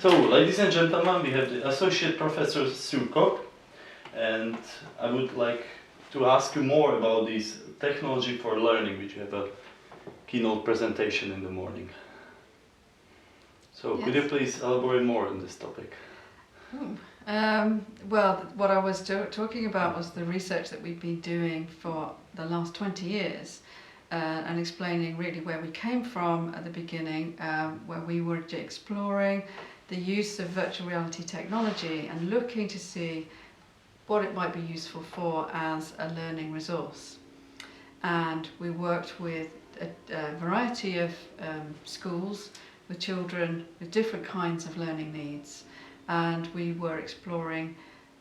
So, ladies and gentlemen, we have the Associate Professor Sue Cobb, and I would like to ask you more about this technology for learning, which you have a keynote presentation in the morning. So, could you please elaborate more on this topic? Well, what I was talking about was the research that we've been doing for the last 20 years and explaining really where we came from at the beginning, where we were exploring the use of virtual reality technology and looking to see what it might be useful for as a learning resource. And we worked with a variety of schools with children with different kinds of learning needs, and we were exploring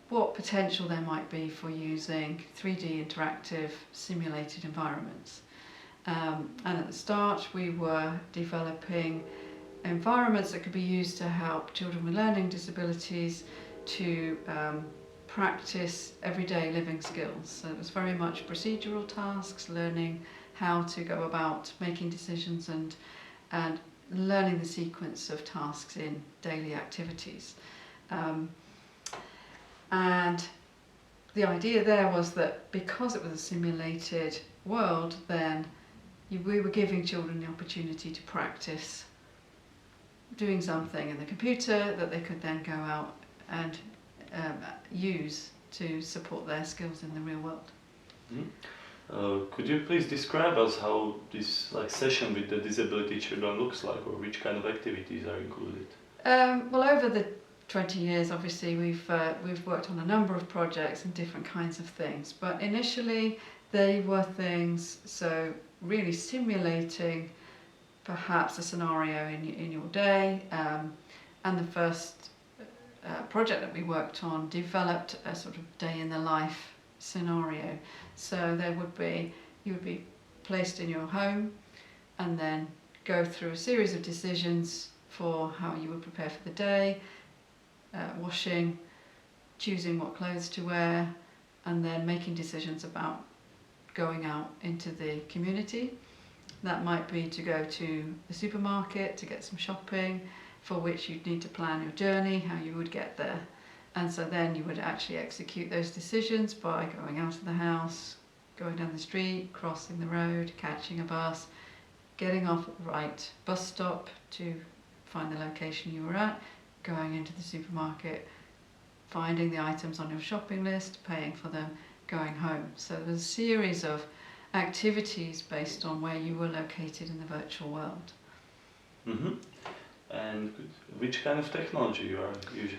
what potential there might be for using 3D interactive simulated environments. And at the start we were developing environments that could be used to help children with learning disabilities to practice everyday living skills. So it was very much procedural tasks, learning how to go about making decisions and learning the sequence of tasks in daily activities. And the idea there was that because it was a simulated world, then we were giving children the opportunity to practice doing something in the computer that they could then go out and use to support their skills in the real world. Mm-hmm. Could you please describe us how this session with the disability children looks like, or which kind of activities are included? Well, over the 20 years, obviously, we've worked on a number of projects and different kinds of things. But initially, they were things, so really simulating perhaps a scenario in your day. And the first project that we worked on developed a sort of day in the life scenario. So you would be placed in your home and then go through a series of decisions for how you would prepare for the day, washing, choosing what clothes to wear, and then making decisions about going out into the community. That might be to go to the supermarket to get some shopping, for which you'd need to plan your journey, how you would get there. And so then you would actually execute those decisions by going out of the house, going down the street, crossing the road, catching a bus, getting off at the right bus stop to find the location you were at, going into the supermarket, finding the items on your shopping list, paying for them, going home. So there's a series of activities based on where you were located in the virtual world. Mm-hmm. And which kind of technology you are using?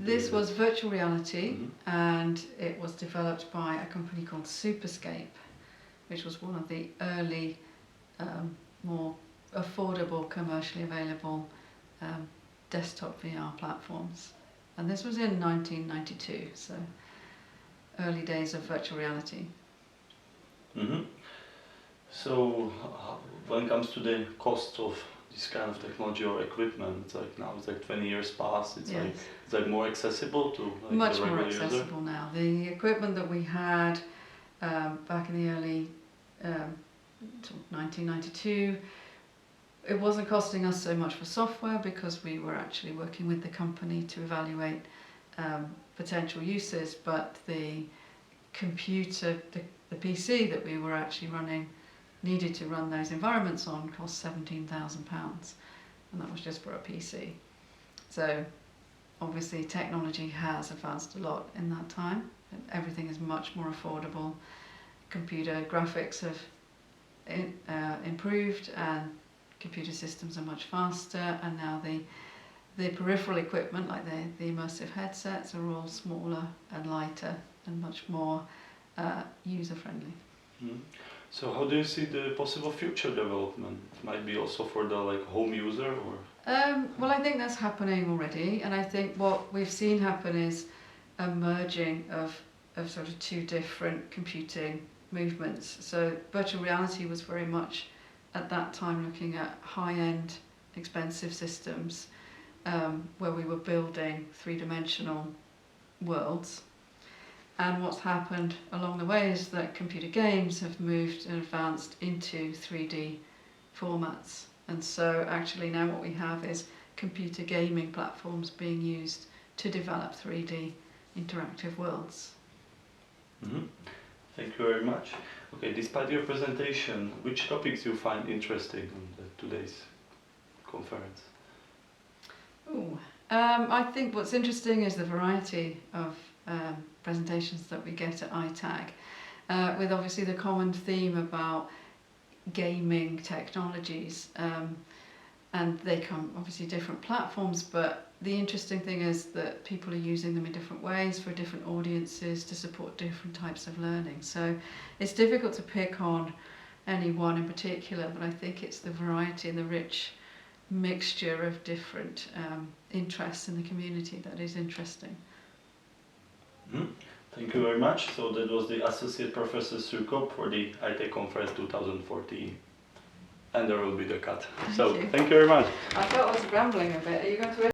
This was virtual reality, and it was developed by a company called Superscape, which was one of the early, more affordable, commercially available desktop VR platforms. And this was in 1992, so early days of virtual reality. Mm-hmm. So when it comes to the cost of this kind of technology or equipment, it's like 20 years past, it's like more accessible to much the regular more accessible user? Now. The equipment that we had back in the early 1992, it wasn't costing us so much for software because we were actually working with the company to evaluate potential uses, but the computer, the PC that we were actually running, needed to run those environments on, cost £17,000, and that was just for a PC. So obviously technology has advanced a lot in that time. Everything is much more affordable. Computer graphics have improved, and computer systems are much faster, and now the peripheral equipment, like the immersive headsets, are all smaller and lighter and much more user-friendly. Mm. So how do you see the possible future development? Might be also for the home user, or? Well, I think that's happening already, and I think what we've seen happen is a merging of sort of two different computing movements. So virtual reality was very much at that time looking at high-end, expensive systems where we were building three-dimensional worlds. And what's happened along the way is that computer games have moved and advanced into 3D formats. And so actually now what we have is computer gaming platforms being used to develop 3D interactive worlds. Mm-hmm. Thank you very much. Okay, despite your presentation, which topics you find interesting in today's conference? Ooh. I think what's interesting is the variety of presentations that we get at ITAG, with obviously the common theme about gaming technologies, and they come obviously different platforms, but the interesting thing is that people are using them in different ways for different audiences to support different types of learning. So it's difficult to pick on any one in particular, but I think it's the variety and the rich mixture of different interests in the community that is interesting. Mm-hmm. Thank you very much. So that was the Associate Professor Sue Cobb for the ITAG Conference 2014. And there will be the cut. Thank you very much. I thought I was rambling a bit. Are you going to